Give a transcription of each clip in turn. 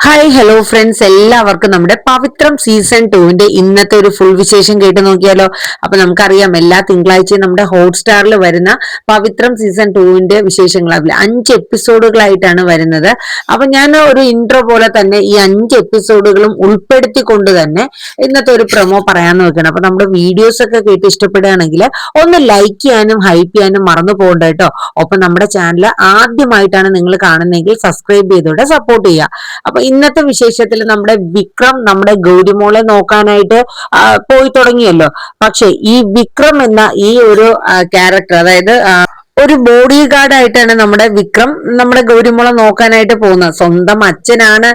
Hi hello friends, എല്ലാവർക്കും നമ്മുടെ പവിത്രം season 2 ഇന്നത്തെ ഒരു ഫുൾ വിശേഷം കേട്ട് നോക്കിയാലോ. അപ്പൊ നമുക്കറിയാം, എല്ലാ തിങ്കളാഴ്ചയും നമ്മുടെ ഹോട്ട്സ്റ്റാറിൽ വരുന്ന പവിത്രം സീസൺ 2 വിശേഷങ്ങൾ 5 എപ്പിസോഡുകളായിട്ടാണ് വരുന്നത്. അപ്പൊ ഞാൻ ഒരു ഇൻട്രോ പോലെ തന്നെ ഈ 5 എപ്പിസോഡുകളും ഉൾപ്പെടുത്തിക്കൊണ്ട് തന്നെ ഇന്നത്തെ ഒരു പ്രൊമോ പറയാൻ നോക്കണം. അപ്പൊ നമ്മുടെ വീഡിയോസ് ഒക്കെ കേട്ട് ഇഷ്ടപ്പെടുകയാണെങ്കിൽ ഒന്ന് ലൈക്ക് ചെയ്യാനും ഹൈപ്പ് ചെയ്യാനും മറന്നു പോകണ്ട കേട്ടോ. ഒപ്പം നമ്മുടെ ചാനൽ ആദ്യമായിട്ടാണ് നിങ്ങൾ കാണുന്നതെങ്കിൽ സബ്സ്ക്രൈബ് ചെയ്തോടെ സപ്പോർട്ട് ചെയ്യുക. അപ്പൊ ഇന്നത്തെ വിശേഷത്തിൽ നമ്മുടെ വിക്രം നമ്മുടെ ഗൗരിമോളെ നോക്കാനായിട്ട് പോയി തുടങ്ങിയല്ലോ. പക്ഷെ ഈ വിക്രം എന്ന ഈ ഒരു ക്യാരക്ടർ, അതായത് ഒരു ബോഡി ഗാർഡ് ആയിട്ടാണ് നമ്മുടെ വിക്രം നമ്മുടെ ഗൗരിമോളെ നോക്കാനായിട്ട് പോകുന്നത്. സ്വന്തം അച്ഛനാണ്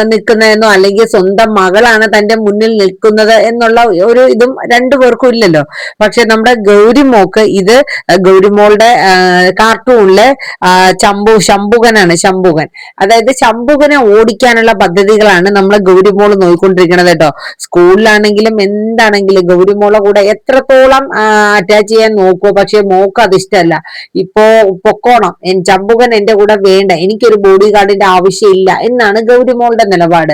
നിൽക്കുന്നതെന്നോ അല്ലെങ്കിൽ സ്വന്തം മകളാണ് തന്റെ മുന്നിൽ നിൽക്കുന്നത് എന്നുള്ള ഒരു ഇതും രണ്ടു പേർക്കും ഇല്ലല്ലോ. പക്ഷെ നമ്മുടെ ഗൗരിമോക്ക് ഇത് ഗൗരിമോളുടെ കാർട്ടൂണിലെ ശംഭുകൻ, അതായത് ശംഭുകനെ ഓടിക്കാനുള്ള പദ്ധതികളാണ് നമ്മളെ ഗൗരിമോള് നോക്കിക്കൊണ്ടിരിക്കണത് കേട്ടോ. സ്കൂളിലാണെങ്കിലും എന്താണെങ്കിലും ഗൗരിമോളെ കൂടെ എത്രത്തോളം അറ്റാച്ച് ചെയ്യാൻ നോക്കുമോ, പക്ഷെ മോക്ക് അത് ഇഷ്ടമല്ല. ഇപ്പോ പൊക്കോണം, ചമ്പുകൻ എന്റെ കൂടെ വേണ്ട, എനിക്കൊരു ബോഡി ഗാർഡിന്റെ ആവശ്യമില്ല എന്നാണ് ഗൗരിമോളുടെ നിലപാട്.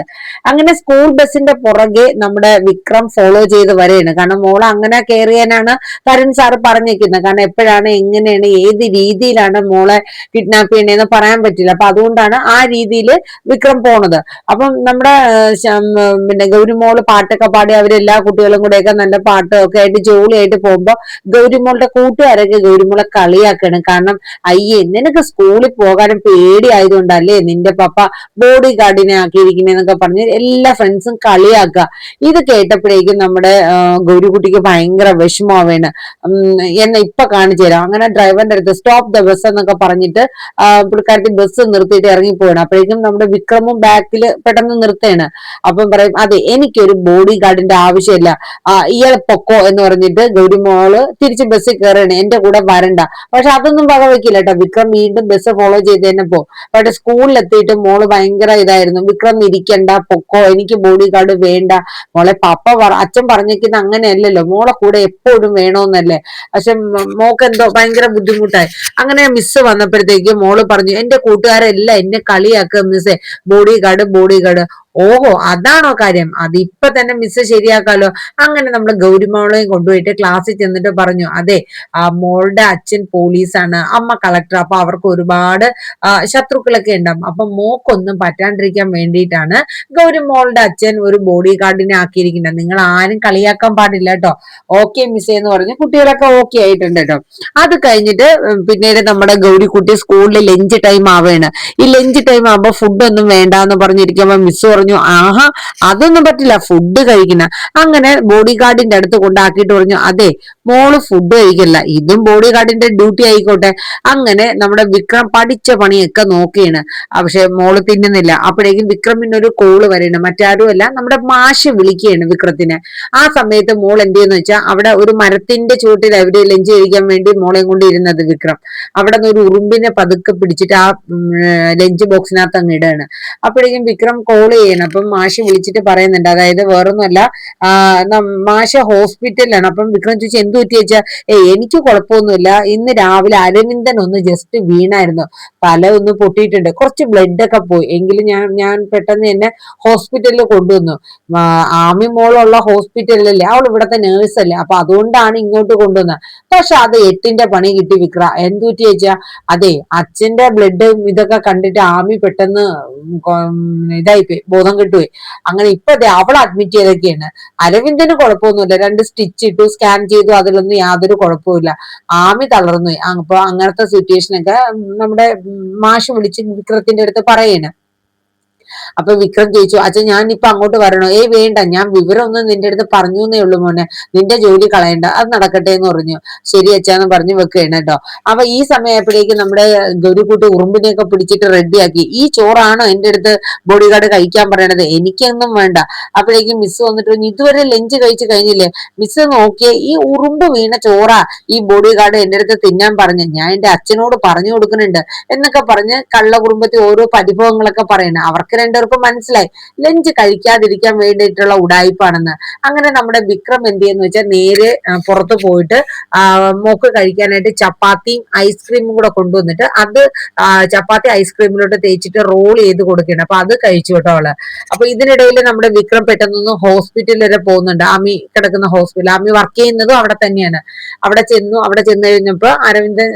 അങ്ങനെ സ്കൂൾ ബസിന്റെ പുറകെ നമ്മുടെ വിക്രം ഫോളോ ചെയ്ത് വരെയാണ്. കാരണം മോളെ അങ്ങനെ കെയർ ചെയ്യാനാണ് തരുൺ സാറ് പറഞ്ഞിരിക്കുന്നത്. കാരണം എപ്പോഴാണ്, എങ്ങനെയാണ്, ഏത് രീതിയിലാണ് മോളെ കിഡ്നാപ്പ് ചെയ്യണേന്ന് പറയാൻ പറ്റില്ല. അപ്പൊ അതുകൊണ്ടാണ് ആ രീതിയിൽ വിക്രം പോണത്. അപ്പം നമ്മുടെ പിന്നെ ഗൗരിമോള് പാട്ടൊക്കെ പാടി അവരെല്ലാ കുട്ടികളും കൂടെയൊക്കെ നല്ല പാട്ടൊക്കെ ആയിട്ട് ജോളിയായിട്ട് പോകുമ്പോ ഗൗരിമോളുടെ കൂട്ടുകാരൊക്കെ ഗൗരിമോളെ കളിയാക്കണം. കാരണം അയ്യേ, നിനക്ക് സ്കൂളിൽ പോകാനും പേടിയായതുകൊണ്ടല്ലേ നിന്റെ പപ്പ ബോഡി ഗാർഡിനെ ആക്കിയിരിക്കുന്നതൊക്കെ പറഞ്ഞ് എല്ലാ ഫ്രണ്ട്സും കളിയാക്കുക. ഇത് കേട്ടപ്പോഴേക്കും നമ്മുടെ ഗൗരിക്കുട്ടിക്ക് ഭയങ്കര വിഷമാവേണ്. എന്നെ ഇപ്പൊ കാണിച്ചു തരാം. അങ്ങനെ ഡ്രൈവറിന്റെ അടുത്ത് സ്റ്റോപ്പ് ദ ബസ് എന്നൊക്കെ പറഞ്ഞിട്ട് പുള്ളിക്കാരത്തി ബസ് നിർത്തിയിട്ട് ഇറങ്ങിപ്പോവാണ്. അപ്പോഴേക്കും നമ്മുടെ വിക്രമും ബാക്കിൽ പെട്ടെന്ന് നിർത്തുകയാണ്. അപ്പം പറയും, അതെ, എനിക്കൊരു ബോഡി ഗാർഡിന്റെ ആവശ്യമില്ല, ഇയാളെ പൊക്കോ എന്ന് പറഞ്ഞിട്ട് ഗൗരിമോള് തിരിച്ച് ബസ്സിൽ കയറുകയാണ്. എന്റെ കൂടെ വരണ്ട. പക്ഷെ അതൊന്നും വകവെക്കില്ല കേട്ടോ. വിക്രം വീണ്ടും ബസ് ഫോളോ ചെയ്ത് തന്നെ പോകും. പക്ഷെ സ്കൂളിലെത്തിയിട്ട് മോള് ഭയങ്കര ഇതായിരുന്നു, വിക്രം ഇരിക്കണ്ട, പൊക്കോ, എനിക്ക് ബോഡി ഗാർഡ് വേണ്ട. മോളെ അച്ഛൻ പറഞ്ഞിരിക്കുന്ന അങ്ങനെയല്ലല്ലോ, മോളെ കൂടെ എപ്പോഴും വേണോന്നല്ലേ. പക്ഷെ മോക്ക് എന്തോ ഭയങ്കര ബുദ്ധിമുട്ടായി. അങ്ങനെ മിസ് വന്നപ്പോഴത്തേക്ക് മോള് പറഞ്ഞു, എന്റെ കൂട്ടുകാരെല്ലാം എന്നെ കളിയാക്കുക മിസ്സേ, ബോഡി ഗാർഡ്. ഓഹോ, അതാണോ കാര്യം? അത് ഇപ്പൊ തന്നെ മിസ് ശരിയാക്കാലോ. അങ്ങനെ നമ്മൾ ഗൗരിമോളെയും കൊണ്ടുപോയിട്ട് ക്ലാസ്സിൽ ചെന്നിട്ട് പറഞ്ഞു, അതെ, മോളുടെ അച്ഛൻ പോലീസാണ്, അമ്മ കളക്ടർ, അപ്പൊ അവർക്ക് ഒരുപാട് ശത്രുക്കളൊക്കെ ഉണ്ടാവും. അപ്പൊ മോക്കൊന്നും പറ്റാണ്ടിരിക്കാൻ വേണ്ടിയിട്ടാണ് ഗൗരിമോളുടെ അച്ഛൻ ഒരു ബോഡി ഗാർഡിനെ ആക്കിയിരിക്കുന്നത്. നിങ്ങൾ ആരും കളിയാക്കാൻ പാടില്ല കേട്ടോ. ഓക്കെ മിസ്സേ എന്ന് പറഞ്ഞ് കുട്ടികളൊക്കെ ഓക്കെ ആയിട്ടുണ്ട് കേട്ടോ. അത് കഴിഞ്ഞിട്ട് പിന്നീട് നമ്മുടെ ഗൗരിക്കുട്ടി സ്കൂളിൽ ലഞ്ച് ടൈം ആവുകയാണ്. ഈ ലഞ്ച് ടൈം ആകുമ്പോൾ ഫുഡൊന്നും വേണ്ട എന്ന് പറഞ്ഞിരിക്കുമ്പോ മിസ് പറഞ്ഞു, ആഹാ, അതൊന്നും പറ്റില്ല, ഫുഡ് കഴിക്കുന്ന. അങ്ങനെ ബോഡി ഗാർഡിന്റെ അടുത്ത് കൊണ്ടാക്കിയിട്ട് പറഞ്ഞു, അതെ, മോള് ഫുഡ് കഴിക്കില്ല, ഇതും ബോഡി ഗാർഡിന്റെ ഡ്യൂട്ടി ആയിക്കോട്ടെ. അങ്ങനെ നമ്മുടെ വിക്രം പഠിച്ച പണിയൊക്കെ നോക്കിയാണ്. പക്ഷെ മോള് തിന്നുന്നില്ല. അപ്പോഴേക്കും വിക്രമിന് ഒരു കോള് വരണം. മറ്റാരുമല്ല, നമ്മുടെ മാഷ് വിളിക്കുകയാണ് വിക്രത്തിനെ. ആ സമയത്ത് മോൾ എന്ത് ചെയ്യുന്ന വെച്ചാൽ, അവിടെ ഒരു മരത്തിന്റെ ചുവട്ടിൽ അവര് ലഞ്ച് കഴിക്കാൻ വേണ്ടി മോളെയും കൊണ്ട് ഇരുന്നത് വിക്രം. അവിടെ നിന്ന് ഒരു ഉറുമ്പിനെ പതുക്കെ പിടിച്ചിട്ട് ആ ലഞ്ച് ബോക്സിനകത്ത് അങ്ങ് ഇടാണ്. അപ്പോഴേക്കും വിക്രം കോൾ ചെയ്യണം. അപ്പം മാഷ് വിളിച്ചിട്ട് പറയുന്നുണ്ട്, അതായത് വേറൊന്നുമല്ല, മാഷ് ഹോസ്പിറ്റലിലാണ്. അപ്പം വിക്രം ചോദിച്ചാൽ എന്ത് പറ്റി വെച്ചാൽ, എനിക്ക് കുഴപ്പമൊന്നുമില്ല, ഇന്ന് രാവിലെ അരവിന്ദൻ ഒന്ന് ജസ്റ്റ് വീണായിരുന്നു, തല ഒന്ന് പൊട്ടിയിട്ടുണ്ട്, കുറച്ച് ബ്ലഡ് ഒക്കെ പോയി, എങ്കിലും ഞാൻ പെട്ടെന്ന് തന്നെ ഹോസ്പിറ്റലിൽ കൊണ്ടുവന്നു. ആമി മോളുള്ള ഹോസ്പിറ്റലിലല്ലേ, അവൾ ഇവിടത്തെ നേഴ്സല്ലേ, അപ്പൊ അതുകൊണ്ടാണ് ഇങ്ങോട്ട് കൊണ്ടുവന്നത്. പക്ഷെ അത് 8ന്റെ പണി കിട്ടി വിക്ര. എന്ത് പറ്റി വെച്ചാ, അതെ, അച്ഛന്റെ ബ്ലഡ് ഇതൊക്കെ കണ്ടിട്ട് ആമി പെട്ടെന്ന് ഇതായിപ്പോയി, ബോധം കിട്ടുപോയി. അങ്ങനെ ഇപ്പൊ അവൾ അഡ്മിറ്റ് ചെയ്തൊക്കെയാണ്. അരവിന്ദന് കുഴപ്പമൊന്നുമില്ല, 2 സ്റ്റിച്ച് ഇട്ടു, സ്കാൻ ചെയ്തു, അതിലൊന്നും യാതൊരു കുഴപ്പമില്ല. ആമി തളർന്നു. അപ്പൊ അങ്ങനത്തെ സിറ്റുവേഷനൊക്കെ നമ്മുടെ മാഷ് വിളിച്ച് വിക്രത്തിന്റെ അടുത്ത് പറയണ്. അപ്പൊ വിക്രം ചോദിച്ചു, അച്ഛൻ ഞാൻ ഇപ്പൊ അങ്ങോട്ട് വരണോ? വേണ്ട, ഞാൻ വിവരമൊന്നും നിന്റെ അടുത്ത് പറഞ്ഞു എന്നേ ഉള്ളൂ മോനെ, നിന്റെ ജോലി കളയണ്ട, അത് നടക്കട്ടെ എന്ന് പറഞ്ഞു. ശരി അച്ഛാന്ന് പറഞ്ഞു വെക്കുകയാണ് കേട്ടോ. അപ്പൊ ഈ സമയപ്പോഴേക്കും നമ്മുടെ ഗൗരിക്കുട്ടി ഉറുമ്പിനെയൊക്കെ പിടിച്ചിട്ട് റെഡിയാക്കി. ഈ ചോറാണോ എന്റെ അടുത്ത് ബോഡി ഗാർഡ് കഴിക്കാൻ പറയണത്? എനിക്കൊന്നും വേണ്ട. അപ്പോഴേക്കും മിസ് വന്നിട്ട് പറഞ്ഞു, ഇതുവരെ ലഞ്ച് കഴിച്ചു കഴിഞ്ഞില്ലേ മിസ്? നോക്കിയേ, ഈ ഉറുമ്പ് വീണ ചോറാ ഈ ബോഡി ഗാർഡ് എന്റെ അടുത്ത് തിന്നാൻ പറഞ്ഞു, ഞാൻ എന്റെ അച്ഛനോട് പറഞ്ഞു കൊടുക്കുന്നുണ്ട് എന്നൊക്കെ പറഞ്ഞ് കള്ള കുടുംബത്തിൽ ഓരോ പരിഭവങ്ങളൊക്കെ പറയണ. അവർക്ക് 2 രണ്ടുപേർക്കും മനസ്സിലായി ലഞ്ച് കഴിക്കാതിരിക്കാൻ വേണ്ടിയിട്ടുള്ള ഉടായ്പാണെന്ന്. അങ്ങനെ നമ്മുടെ വിക്രം എന്ത് ചെയ്യുന്ന വെച്ചാൽ നേരെ പുറത്തു പോയിട്ട് മോക്ക് കഴിക്കാനായിട്ട് ചപ്പാത്തിയും ഐസ്ക്രീമും കൂടെ കൊണ്ടുവന്നിട്ട് അത് ചപ്പാത്തി ഐസ്ക്രീമിലോട്ട് തേച്ചിട്ട് റോൾ ചെയ്ത് കൊടുക്കണം. അപ്പൊ അത് കഴിച്ചു കേട്ടോ അവള്. അപ്പൊ ഇതിനിടയിൽ നമ്മുടെ വിക്രം പെട്ടെന്ന് ഹോസ്പിറ്റൽ വരെ പോകുന്നുണ്ട്. ആമി കിടക്കുന്ന ഹോസ്പിറ്റൽ, ആമി വർക്ക് ചെയ്യുന്നതും അവിടെ തന്നെയാണ്. അവിടെ ചെന്നു. അവിടെ ചെന്ന് കഴിഞ്ഞപ്പോ അരവിന്ദൻ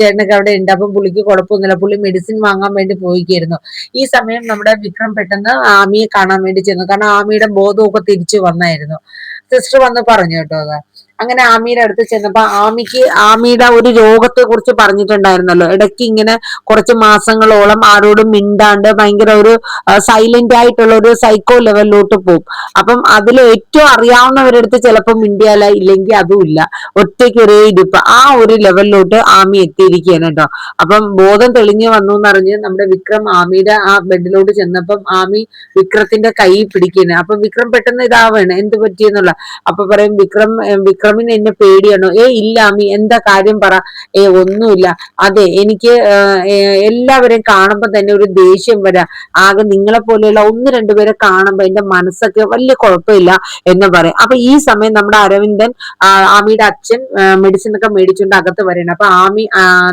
ചേട്ടനൊക്കെ അവിടെ ഉണ്ട്. അപ്പം പുള്ളിക്ക് കുഴപ്പമൊന്നുമില്ല, പുള്ളി മെഡിസിൻ വാങ്ങാൻ വേണ്ടി പോയിക്കായിരുന്നു. ഈ സമയം നമ്മുടെ വിക്രം പെട്ടെന്ന് ആമിയെ കാണാൻ വേണ്ടി ചെന്നു. കാരണം ആമിയുടെ ബോധമൊക്കെ തിരിച്ചു വന്നായിരുന്നു. സിസ്റ്റർ വന്ന് പറഞ്ഞു കേട്ടോ അത്. അങ്ങനെ ആമിയുടെ അടുത്ത് ചെന്നപ്പോ ആമിയുടെ ഒരു രോഗത്തെ കുറിച്ച് പറഞ്ഞിട്ടുണ്ടായിരുന്നല്ലോ. ഇടയ്ക്ക് ഇങ്ങനെ കുറച്ച് മാസങ്ങളോളം ആരോടും മിണ്ടാണ്ട് ഭയങ്കര ഒരു സൈലന്റ് ആയിട്ടുള്ള ഒരു സൈക്കോ ലെവലിലോട്ട് പോകും. അപ്പം അതിൽ ഏറ്റവും അറിയാവുന്നവരടുത്ത് ചിലപ്പോൾ മിണ്ടിയാല, ഇല്ലെങ്കിൽ അതുമില്ല, ഒറ്റയ്ക്ക് ഒരേ ഇരിപ്പ്, ആ ഒരു ലെവലിലോട്ട് ആമി എത്തിയിരിക്കുകയാണ് കേട്ടോ. അപ്പം ബോധം തെളിഞ്ഞു വന്നു എന്നറിഞ്ഞ് നമ്മുടെ വിക്രം ആമിയുടെ ആ ബെഡിലോട്ട് ചെന്നപ്പം ആമി വിക്രത്തിന്റെ കൈ പിടിക്കുന്നത്. അപ്പൊ വിക്രം പെട്ടെന്ന് ഇതാവാണ്, എന്ത് പറ്റിയെന്നുള്ള. അപ്പൊ പറയും വിക്രമിന് എന്നെ പേടിയാണോ? ഇല്ല അമ്മി, എന്താ കാര്യം പറ. ഒന്നുമില്ല. അതെ, എനിക്ക് എല്ലാവരെയും കാണുമ്പോ തന്നെ ഒരു ദേഷ്യം വരാ. ആകെ നിങ്ങളെ പോലെയുള്ള ഒന്ന് രണ്ടുപേരെ കാണുമ്പോ എന്റെ മനസ്സൊക്കെ വലിയ കുഴപ്പമില്ല എന്ന് പറയും. അപ്പൊ ഈ സമയം നമ്മുടെ അരവിന്ദൻ, ആമിയുടെ അച്ഛൻ മെഡിസിൻ ഒക്കെ മേടിച്ചുകൊണ്ട് അകത്ത് വരണം. അപ്പൊ ആമി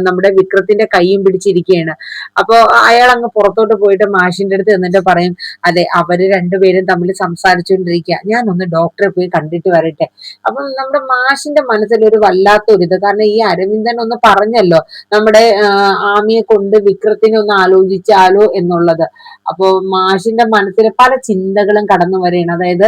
നമ്മുടെ വിക്രത്തിന്റെ കൈയും പിടിച്ചിരിക്കുകയാണ്. അപ്പൊ അയാൾ അങ്ങ് പുറത്തോട്ട് പോയിട്ട് മാഷിന്റെ അടുത്ത് എന്നിട്ട് പറയും, അതെ, അവര് രണ്ടുപേരും തമ്മിൽ സംസാരിച്ചുകൊണ്ടിരിക്കുക, ഞാൻ ഒന്ന് ഡോക്ടറെ പോയി കണ്ടിട്ട് വരട്ടെ. അപ്പം നമ്മുടെ മാഷിന്റെ മനസ്സിൽ ഒരു വല്ലാത്തൊരിത്. കാരണം ഈ അരവിന്ദൻ ഒന്ന് പറഞ്ഞല്ലോ നമ്മുടെ ആമിയെ കൊണ്ട് വിക്രത്തിനെ ഒന്ന് ആലോചിച്ചാലോ എന്നുള്ളത്. അപ്പോ മാഷിന്റെ മനസ്സിൽ പല ചിന്തകളും കടന്നു വരികയാണ്. അതായത്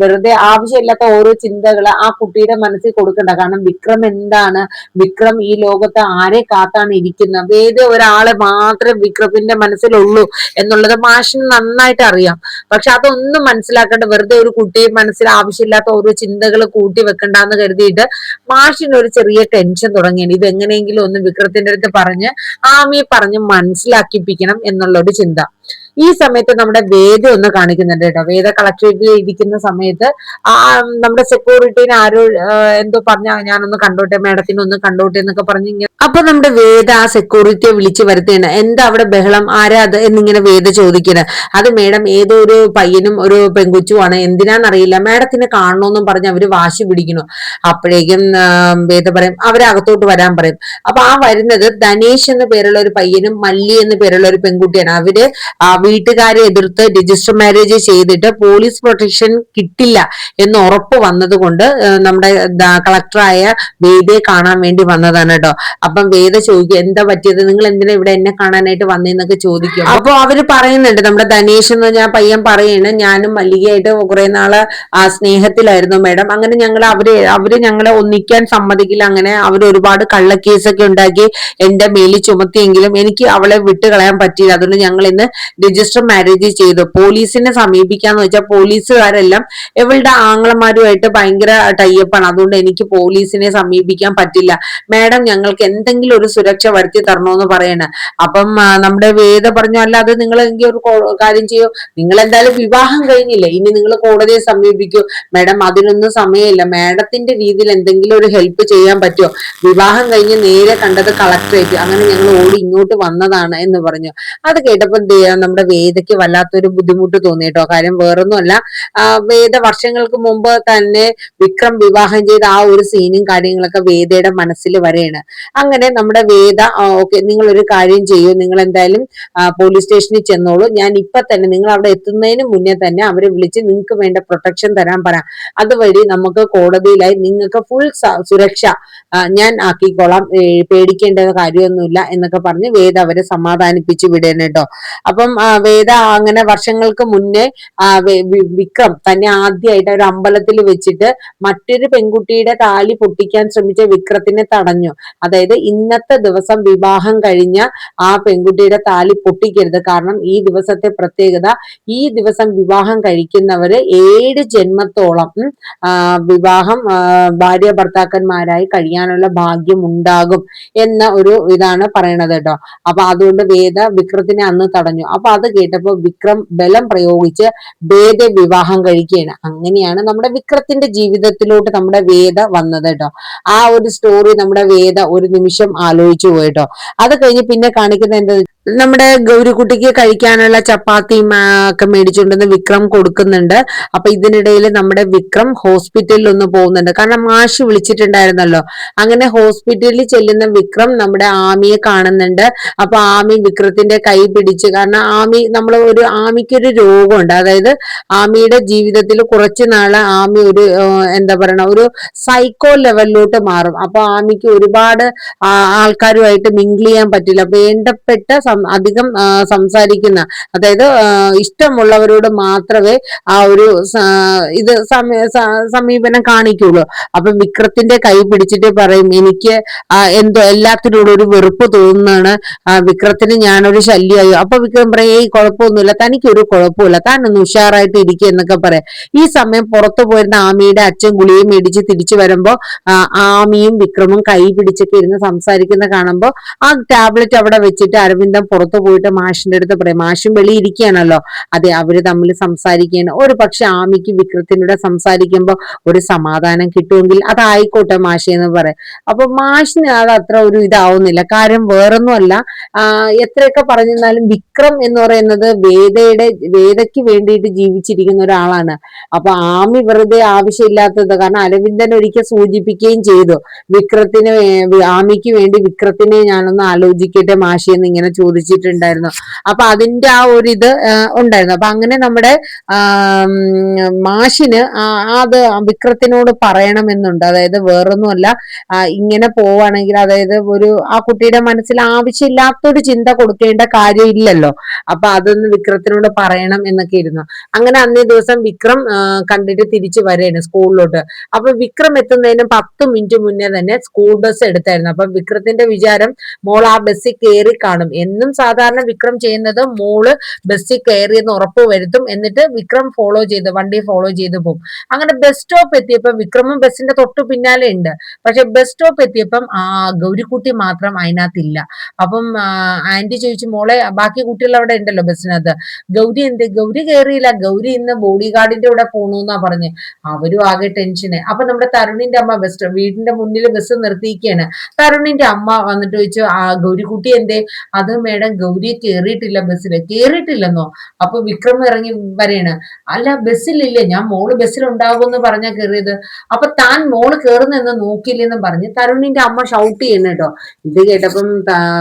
വെറുതെ ആവശ്യമില്ലാത്ത ഓരോ ചിന്തകൾ ആ കുട്ടിയുടെ മനസ്സിൽ കൊടുക്കണ്ട. കാരണം വിക്രം എന്താണ്, വിക്രം ഈ ലോകത്ത് ആരെ കാത്താണ് ഇരിക്കുന്നത്, ഏത് ഒരാളെ മാത്രമേ വിക്രമിന്റെ മനസ്സിലുള്ളൂ എന്നുള്ളത് മാഷിന് നന്നായിട്ട് അറിയാം. പക്ഷെ അതൊന്നും മനസ്സിലാക്കേണ്ട, വെറുതെ ഒരു കുട്ടിയെ മനസ്സിൽ ആവശ്യമില്ലാത്ത ഓരോ ചിന്തകൾ കൂട്ടി വെക്കണ്ടെന്ന് കരുതിയിട്ട് മാഷിന് ഒരു ചെറിയ ടെൻഷൻ തുടങ്ങിയാണ്. ഇത് എങ്ങനെയെങ്കിലും ഒന്ന് വിക്രത്തിന്റെ അടുത്ത് പറഞ്ഞ് ആമിയെ പറഞ്ഞ് മനസ്സിലാക്കിപ്പിക്കണം എന്നുള്ള ഒരു ചിന്ത. ഈ സമയത്ത് നമ്മുടെ വേദ ഒന്ന് കാണിക്കുന്നുണ്ട് കേട്ടോ. വേദ കളക്ടറേറ്റിൽ ഇരിക്കുന്ന സമയത്ത് നമ്മുടെ സെക്യൂരിറ്റീനെ ആരോ എന്തോ പറഞ്ഞ, ഞാനൊന്ന് കണ്ടോട്ടെ, മാഡത്തിനെ ഒന്ന് കണ്ടോട്ടെ എന്നൊക്കെ പറഞ്ഞ് ഇങ്ങനെ. അപ്പൊ നമ്മുടെ വേദ ആ സെക്യൂരിറ്റിയെ വിളിച്ചു വരുത്തേണ്. എന്താ അവിടെ ബഹളം, ആരാ അത് എന്നിങ്ങനെ വേദ ചോദിക്കണ. അത് മേഡം, ഏതോ ഒരു പയ്യനും ഒരു പെൺകുച്ചുമാണ്, എന്തിനാന്നറിയില്ല, മാഡത്തിനെ കാണണമെന്നും പറഞ്ഞ് അവര് വാശി പിടിക്കുന്നു. അപ്പോഴേക്കും വേദ പറയും അവരെ അകത്തോട്ട് വരാൻ പറയും. അപ്പൊ ആ വരുന്നത് ധനേഷ് എന്ന പേരുള്ള ഒരു പയ്യനും മല്ലി എന്ന പേരുള്ള ഒരു പെൺകുട്ടിയാണ്. അവര് വീട്ടുകാരെ എതിർത്ത് രജിസ്റ്റർ മാരേജ് ചെയ്തിട്ട് പോലീസ് പ്രൊട്ടക്ഷൻ കിട്ടില്ല എന്ന് ഉറപ്പ് വന്നത് കൊണ്ട് നമ്മുടെ കളക്ടറായ വേദയെ കാണാൻ വേണ്ടി വന്നതാണ് കേട്ടോ. അപ്പം വേദ ചോദിക്കും, എന്താ പറ്റിയത്, നിങ്ങൾ എന്തിനാ ഇവിടെ എന്നെ കാണാനായിട്ട് വന്നേന്നൊക്കെ ചോദിക്കും. അപ്പൊ അവര് പറയുന്നുണ്ട്, നമ്മുടെ ധനേഷ് എന്ന് ഞാൻ പയ്യൻ പറയാണ്, ഞാനും മല്ലികയായിട്ട് കുറെ നാള് സ്നേഹത്തിലായിരുന്നു മാഡം. അങ്ങനെ അവര് ഞങ്ങളെ ഒന്നിക്കാൻ സമ്മതിക്കില്ല. അങ്ങനെ അവർ ഒരുപാട് കള്ളക്കേസൊക്കെ ഉണ്ടാക്കി എന്റെ മേലിൽ ചുമത്തിയെങ്കിലും എനിക്ക് അവളെ വിട്ടുകളയാൻ പറ്റിയില്ല. അതുകൊണ്ട് ഞങ്ങൾ ഇന്ന് രജിസ്റ്റർ മാരേജ് ചെയ്തു. പോലീസിനെ സമീപിക്കാന്ന് വെച്ചാൽ പോലീസുകാരെല്ലാം ഇവളുടെ ആങ്ങളമാരുമായിട്ട് ഭയങ്കര ടൈപ്പാണ്. അതുകൊണ്ട് എനിക്ക് പോലീസിനെ സമീപിക്കാൻ പറ്റില്ല മാഡം, ഞങ്ങൾക്ക് എന്തെങ്കിലും ഒരു സുരക്ഷ വരുത്തി തരണോന്ന് പറയണ. അപ്പം നമ്മുടെ വേദ പറഞ്ഞു, അല്ല അത് നിങ്ങൾ എങ്കിൽ ഒരു കാര്യം ചെയ്യൂ, നിങ്ങൾ എന്തായാലും വിവാഹം കഴിഞ്ഞില്ലേ, ഇനി നിങ്ങൾ കോടതിയെ സമീപിക്കൂ മാഡം, അതിനൊന്നും സമയമില്ല, മാഡത്തിന്റെ രീതിയിൽ എന്തെങ്കിലും ഒരു ഹെൽപ്പ് ചെയ്യാൻ പറ്റുമോ, വിവാഹം കഴിഞ്ഞ് നേരെ കണ്ടത് കളക്ടറേറ്റ്, അങ്ങനെ ഞങ്ങൾ ഓടി ഇങ്ങോട്ട് വന്നതാണ് എന്ന് പറഞ്ഞു. അത് കേട്ടപ്പോൾ നമ്മുടെ വേദയ്ക്ക് വല്ലാത്തൊരു ബുദ്ധിമുട്ട് തോന്നി കേട്ടോ. കാര്യം വേറൊന്നുമല്ല, വേദ വർഷങ്ങൾക്ക് മുമ്പ് തന്നെ വിക്രം വിവാഹം ചെയ്ത ആ ഒരു സീനും കാര്യങ്ങളൊക്കെ വേദയുടെ മനസ്സിൽ വരെയാണ്. അങ്ങനെ നമ്മുടെ വേദ, ഓക്കെ, നിങ്ങൾ ഒരു കാര്യം ചെയ്യൂ, നിങ്ങൾ എന്തായാലും പോലീസ് സ്റ്റേഷനിൽ ചെന്നോളൂ, ഞാൻ ഇപ്പൊ തന്നെ നിങ്ങൾ അവിടെ എത്തുന്നതിന് മുന്നേ തന്നെ അവരെ വിളിച്ച് നിങ്ങൾക്ക് വേണ്ട പ്രൊട്ടക്ഷൻ തരാൻ പറയാം, അതുവഴി നമുക്ക് കോടതിയിലായി നിങ്ങൾക്ക് ഫുൾ സുരക്ഷ ഞാൻ ആക്കിക്കോളാം, പേടിക്കേണ്ട കാര്യമൊന്നുമില്ല എന്നൊക്കെ പറഞ്ഞ് വേദ അവരെ സമാധാനിപ്പിച്ച് വിടേന കേട്ടോ. അപ്പം വേദ അങ്ങനെ വർഷങ്ങൾക്ക് മുന്നേ വിക്രം തന്നെ ആദ്യമായിട്ട് ഒരു അമ്പലത്തിൽ വെച്ചിട്ട് മറ്റൊരു പെൺകുട്ടിയുടെ താലി പൊട്ടിക്കാൻ ശ്രമിച്ച വിക്രത്തിനെ തടഞ്ഞു. അതായത് ഇന്നത്തെ ദിവസം വിവാഹം കഴിഞ്ഞ ആ പെൺകുട്ടിയുടെ താലി പൊട്ടിക്കരുത്, കാരണം ഈ ദിവസത്തെ പ്രത്യേകത, ഈ ദിവസം വിവാഹം കഴിക്കുന്നവര് 7 ജന്മത്തോളം വിവാഹം ഭാര്യ ഭർത്താക്കന്മാരായി കഴിയാനുള്ള ഭാഗ്യം ഉണ്ടാകും എന്ന ഒരു ഇതാണ് പറയണത് കേട്ടോ. അപ്പൊ അതുകൊണ്ട് വേദ വിക്രത്തിനെ അന്ന് തടഞ്ഞു. അപ്പൊ അത് കേട്ടപ്പോ വിക്രം ബലം പ്രയോഗിച്ച് വേദ വിവാഹം കഴിക്കുകയാണ്. അങ്ങനെയാണ് നമ്മുടെ വിക്രത്തിന്റെ ജീവിതത്തിലോട്ട് നമ്മുടെ വേദ വന്നത് കേട്ടോ. ആ ഒരു സ്റ്റോറി നമ്മുടെ വേദ ഒരു നിമിഷം ആലോചിച്ചു പോയിട്ടോ. അത് കഴിഞ്ഞ് പിന്നെ കാണിക്കുന്ന എന്താ, നമ്മുടെ ഗൗരിക്കുട്ടിക്ക് കഴിക്കാനുള്ള ചപ്പാത്തിയും ഒക്കെ മേടിച്ചുകൊണ്ടുവന്ന് വിക്രം കൊടുക്കുന്നുണ്ട്. അപ്പൊ ഇതിനിടയിൽ നമ്മുടെ വിക്രം ഹോസ്പിറ്റലിൽ ഒന്ന് പോകുന്നുണ്ട്, കാരണം മാഷ് വിളിച്ചിട്ടുണ്ടായിരുന്നല്ലോ. അങ്ങനെ ഹോസ്പിറ്റലിൽ ചെല്ലുന്ന വിക്രം നമ്മുടെ ആമിയെ കാണുന്നുണ്ട്. അപ്പൊ ആമി വിക്രത്തിന്റെ കൈ പിടിച്ച്, കാരണം ആമിക്ക് ഒരു രോഗമുണ്ട്, അതായത് ആമിയുടെ ജീവിതത്തിൽ കുറച്ചു നാള് ആമി ഒരു എന്താ പറയണ ഒരു സൈക്കോ ലെവലിലോട്ട് മാറും. അപ്പൊ ആമിക്ക് ഒരുപാട് ആൾക്കാരുമായിട്ട് മിങ്കിൾ ചെയ്യാൻ പറ്റില്ല. വേണ്ടപ്പെട്ട അധികം സംസാരിക്കുന്ന, അതായത് ഇഷ്ടമുള്ളവരോട് മാത്രമേ ആ ഒരു ഇത് സമീപനം കാണിക്കുള്ളൂ. അപ്പൊ വിക്രത്തിന്റെ കൈ പിടിച്ചിട്ട് പറയും, എനിക്ക് എന്തോ എല്ലാത്തിനോടും ഒരു വെറുപ്പ് തോന്നുന്നതാണ്, വിക്രത്തിന് ഞാനൊരു ശല്യമായി. അപ്പൊ വിക്രം പറയും, ഏയ് കുഴപ്പമൊന്നുമില്ല, തനിക്കൊരു കുഴപ്പമില്ല, താനൊന്ന് ഉഷാറായിട്ട് ഇരിക്കുക എന്നൊക്കെ പറയാം. ഈ സമയം പുറത്തു പോയിരുന്ന ആമിയുടെ അച്ഛൻ ഗുളിയും മേടിച്ച് തിരിച്ചു വരുമ്പോ ആമിയും വിക്രമും കൈ പിടിച്ചൊക്കെ ഇരുന്ന് സംസാരിക്കുന്ന കാണുമ്പോ ആ ടാബ്ലറ്റ് അവിടെ വെച്ചിട്ട് അരവിന്ദൻ പുറത്തു പോയിട്ട് മാഷിന്റെ അടുത്ത് പറയും. മാഷും വെളിയിരിക്കുകയാണല്ലോ, അതെ അവര് തമ്മിൽ സംസാരിക്കുകയാണ്. ഒരു പക്ഷെ ആമിക്ക് വിക്രത്തിനൂടെ സംസാരിക്കുമ്പോ ഒരു സമാധാനം കിട്ടുമെങ്കിൽ അതായിക്കോട്ടെ മാഷി എന്ന് പറയാം. അപ്പൊ മാഷിന് അത് അത്ര ഒരു ഇതാവുന്നില്ല. കാര്യം വേറൊന്നുമല്ല, എത്രയൊക്കെ പറഞ്ഞാലും വിക്രം എന്ന് പറയുന്നത് വേദയ്ക്ക് വേണ്ടിയിട്ട് ജീവിച്ചിരിക്കുന്ന ഒരാളാണ്. അപ്പൊ ആമി വെറുതെ ആവശ്യമില്ലാത്തത്, കാരണം അരവിന്ദൻ ഒരിക്കൽ സൂചിപ്പിക്കുകയും ചെയ്തു, ആമിക്ക് വേണ്ടി വിക്രത്തിനെ ഞാനൊന്ന് ആലോചിക്കട്ടെ മാഷി എന്ന് ഇങ്ങനെ ചോദിച്ചിട്ടുണ്ടായിരുന്നു. അപ്പൊ അതിന്റെ ആ ഒരു ഇത് ഉണ്ടായിരുന്നു. അപ്പൊ അങ്ങനെ നമ്മുടെ മാഷിന് അത് വിക്രത്തിനോട് പറയണമെന്നുണ്ട്. അതായത് വേറൊന്നുമല്ല, ഇങ്ങനെ പോവാണെങ്കിൽ, അതായത് ആ കുട്ടിയുടെ മനസ്സിൽ ആവശ്യമില്ലാത്തൊരു ചിന്ത കൊടുക്കേണ്ട കാര്യമില്ലല്ലോ. അപ്പൊ അതൊന്ന് വിക്രത്തിനോട് പറയണം എന്നൊക്കെ ഇരുന്നു. അങ്ങനെ അന്നേ ദിവസം വിക്രം കണ്ടിട്ട് തിരിച്ചു വരെയാണ് സ്കൂളിലോട്ട്. അപ്പൊ വിക്രം എത്തുന്നതിന് 10 മിനിറ്റ് മുന്നേ തന്നെ സ്കൂൾ ബസ് എടുത്തായിരുന്നു. അപ്പൊ വിക്രത്തിന്റെ വിചാരം മോൾ ആ ബസ്സിൽ കയറി കാണും. എന്നും സാധാരണ വിക്രം ചെയ്യുന്നത് മോള് ബസ്സിൽ കയറിയെന്ന് ഉറപ്പ് വരുത്തും, എന്നിട്ട് വിക്രം വണ്ടി ഫോളോ ചെയ്ത് പോകും. അങ്ങനെ ബസ് സ്റ്റോപ്പ് എത്തിയപ്പോ വിക്രമും ബസ്സിന്റെ തൊട്ടു പിന്നാലെ ഉണ്ട്. പക്ഷെ ബസ് സ്റ്റോപ്പ് എത്തിയപ്പം ഗൗരിക്കുട്ടി മാത്രം അതിനകത്തില്ല. അപ്പം ആന്റി ചോദിച്ചു, മോളെ ബാക്കി കുട്ടികൾ അവിടെ ഉണ്ടല്ലോ ബസ്സിനകത്ത്, ഗൗരി എന്ത്? ഗൗരി കയറിയില്ല, ഗൗരി ഇന്ന് ബോഡി ഗാർഡിന്റെ കൂടെ പോണു എന്നാ പറഞ്ഞ്. അവരും ആകെ ടെൻഷന്. അപ്പൊ നമ്മുടെ തരുണിന്റെ അമ്മ വീടിന്റെ മുന്നിൽ ബസ് നിർത്തിയിരിക്കുകയാണ്. തരുണിന്റെ അമ്മ വന്നിട്ട് ചോദിച്ചു, ഗൗരിക്കുട്ടി എന്തേ? അത് മേഡം ഗൗരി കേറിയിട്ടില്ല, ബസ്സിൽ കേറിയിട്ടില്ലെന്നോ? അപ്പൊ വിക്രം ഇറങ്ങി വരെയാണ്. അല്ല ബസ്സിലില്ലേ, ഞാൻ മോള് ബസ്സിൽ ഉണ്ടാകുമെന്ന് പറഞ്ഞാ കയറിയത്, അപ്പൊ താൻ മോള് കയറുന്നെന്ന് നോക്കിയില്ലെന്നും പറഞ്ഞ് തരുണിന്റെ അമ്മ ഷൗട്ട് ചെയ്യുന്നു കേട്ടോ. ഇത് കേട്ടപ്പം